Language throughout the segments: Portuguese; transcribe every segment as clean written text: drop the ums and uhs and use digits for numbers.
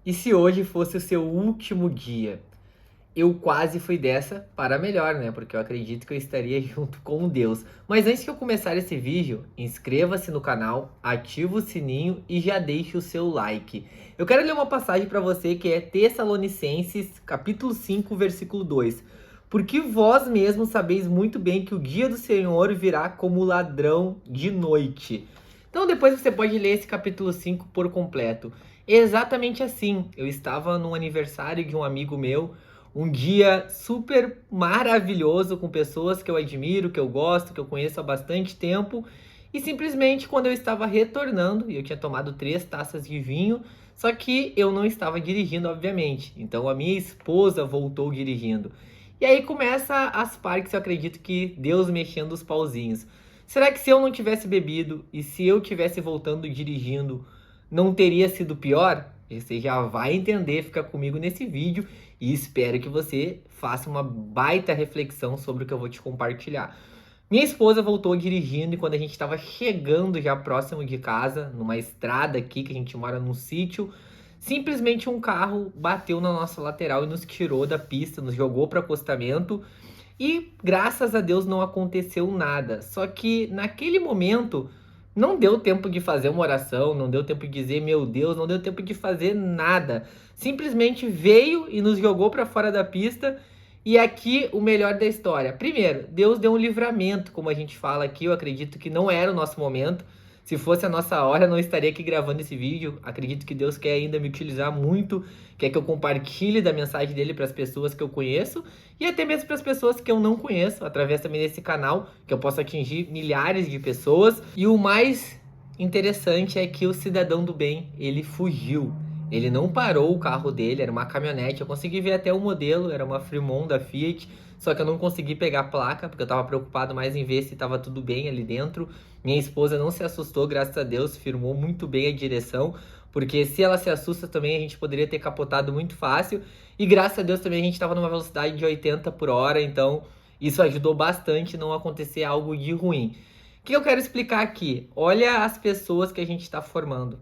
E se hoje fosse o seu último dia? Eu quase fui dessa para melhor, né? Porque eu acredito que eu estaria junto com Deus. Mas antes que eu começar esse vídeo, inscreva-se no canal, ativa o sininho e já deixe o seu like. Eu quero ler uma passagem para você que é Tessalonicenses, capítulo 5, versículo 2. Porque vós mesmos sabeis muito bem que o dia do Senhor virá como ladrão de noite. Então depois você pode ler esse capítulo 5 por completo. Exatamente assim, eu estava no aniversário de um amigo meu, um dia super maravilhoso com pessoas que eu admiro, que eu gosto, que eu conheço há bastante tempo. E simplesmente quando eu estava retornando, e eu tinha tomado 3 taças de vinho, só que eu não estava dirigindo, obviamente. Então a minha esposa voltou dirigindo. E aí começa as partes, eu acredito que Deus mexendo os pauzinhos. Será que se eu não tivesse bebido e se eu tivesse voltando dirigindo, não teria sido pior? Você já vai entender, fica comigo nesse vídeo e espero que você faça uma baita reflexão sobre o que eu vou te compartilhar. Minha esposa voltou dirigindo e quando a gente estava chegando já próximo de casa, numa estrada aqui que a gente mora num sítio, simplesmente um carro bateu na nossa lateral e nos tirou da pista, nos jogou para acostamento e graças a Deus não aconteceu nada. Só que naquele momento não deu tempo de fazer uma oração, não deu tempo de dizer meu Deus, não deu tempo de fazer nada. Simplesmente veio e nos jogou para fora da pista. E aqui o melhor da história. Primeiro, Deus deu um livramento, como a gente fala aqui. Eu acredito que não era o nosso momento. Se fosse a nossa hora, eu não estaria aqui gravando esse vídeo. Acredito que Deus quer ainda me utilizar muito, quer que eu compartilhe da mensagem dele para as pessoas que eu conheço e até mesmo para as pessoas que eu não conheço, através também desse canal, que eu posso atingir milhares de pessoas. E o mais interessante é que o cidadão do bem, ele fugiu. Ele não parou o carro dele, era uma caminhonete. Eu consegui ver até o modelo, era uma Fremont da Fiat. Só que eu não consegui pegar a placa, porque eu tava preocupado mais em ver se tava tudo bem ali dentro. Minha esposa não se assustou, graças a Deus, firmou muito bem a direção. Porque se ela se assusta também, a gente poderia ter capotado muito fácil. E graças a Deus também a gente tava numa velocidade de 80 por hora, então isso ajudou bastante não acontecer algo de ruim. O que eu quero explicar aqui? Olha as pessoas que a gente está formando.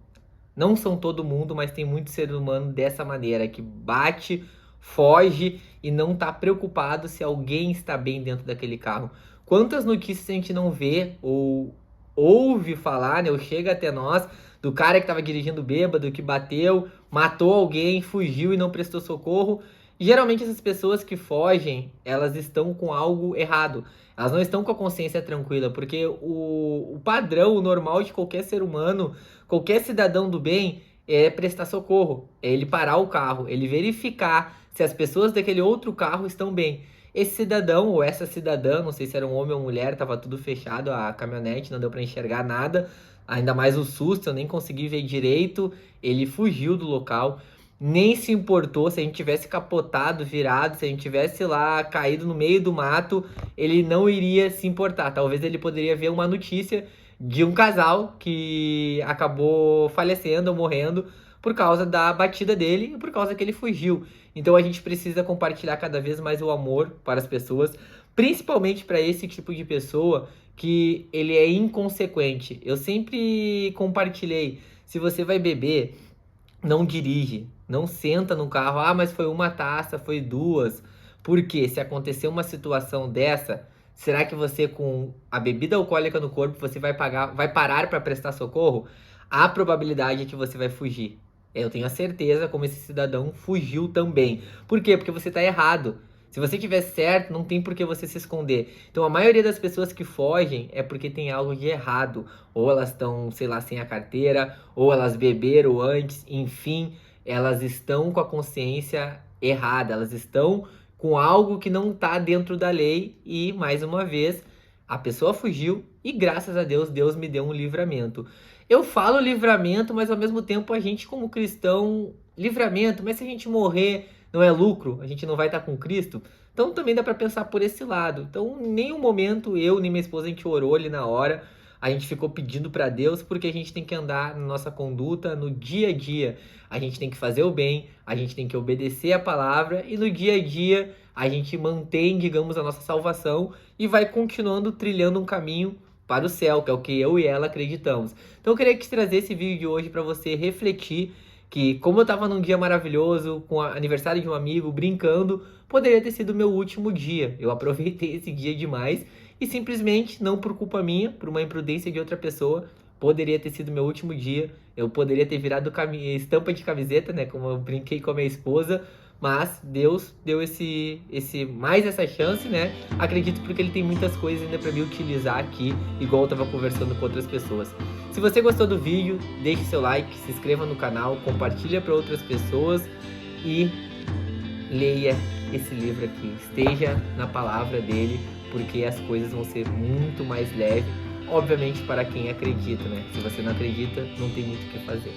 Não são todo mundo, mas tem muito ser humano dessa maneira, que bate, foge e não está preocupado se alguém está bem dentro daquele carro. Quantas notícias a gente não vê ou ouve falar, né, ou chega até nós, do cara que estava dirigindo bêbado, que bateu, matou alguém, fugiu e não prestou socorro. E geralmente essas pessoas que fogem, elas estão com algo errado. Elas não estão com a consciência tranquila, porque o padrão, o normal de qualquer ser humano, qualquer cidadão do bem, é prestar socorro. É ele parar o carro, ele verificar se as pessoas daquele outro carro estão bem. Esse cidadão ou essa cidadã, não sei se era um homem ou mulher, tava tudo fechado, a caminhonete, não deu para enxergar nada, ainda mais o susto, eu nem consegui ver direito, ele fugiu do local, nem se importou se a gente tivesse capotado, virado, se a gente tivesse lá caído no meio do mato, ele não iria se importar. Talvez ele poderia ver uma notícia de um casal que acabou falecendo ou morrendo por causa da batida dele e por causa que ele fugiu. Então a gente precisa compartilhar cada vez mais o amor para as pessoas, principalmente para esse tipo de pessoa que ele é inconsequente. Eu sempre compartilhei, se você vai beber, não dirige, não senta no carro, ah, mas foi uma taça, foi duas. Porque se acontecer uma situação dessa, será que você com a bebida alcoólica no corpo, você vai parar para prestar socorro? A probabilidade é que você vai fugir. Eu tenho a certeza como esse cidadão fugiu também. Por quê? Porque você está errado. Se você tiver certo, não tem por que você se esconder. Então a maioria das pessoas que fogem é porque tem algo de errado. Ou elas estão, sei lá, sem a carteira, ou elas beberam antes, enfim, elas estão com a consciência errada, elas estão com algo que não está dentro da lei e, mais uma vez, a pessoa fugiu e graças a Deus, Deus me deu um livramento. Eu falo livramento, mas ao mesmo tempo a gente como cristão, livramento, mas se a gente morrer não é lucro, a gente não vai estar com Cristo, então também dá para pensar por esse lado. Então, em nenhum momento eu nem minha esposa a gente orou ali na hora, a gente ficou pedindo para Deus porque a gente tem que andar na nossa conduta no dia a dia. A gente tem que fazer o bem, a gente tem que obedecer a palavra e no dia a dia a gente mantém, digamos, a nossa salvação e vai continuando trilhando um caminho para o céu, que é o que eu e ela acreditamos. Então eu queria te trazer esse vídeo de hoje para você refletir que como eu tava num dia maravilhoso, com o aniversário de um amigo, brincando, poderia ter sido o meu último dia. Eu aproveitei esse dia demais e simplesmente, não por culpa minha, por uma imprudência de outra pessoa, poderia ter sido meu último dia. Eu poderia ter virado estampa de camiseta, né? Como eu brinquei com a minha esposa. Mas Deus deu mais essa chance, né? Acredito porque ele tem muitas coisas ainda para me utilizar aqui, igual eu tava conversando com outras pessoas. Se você gostou do vídeo, deixe seu like, se inscreva no canal, compartilha para outras pessoas e leia esse livro aqui. Esteja na palavra dele, porque as coisas vão ser muito mais leves. Obviamente para quem acredita, né? Se você não acredita, não tem muito o que fazer.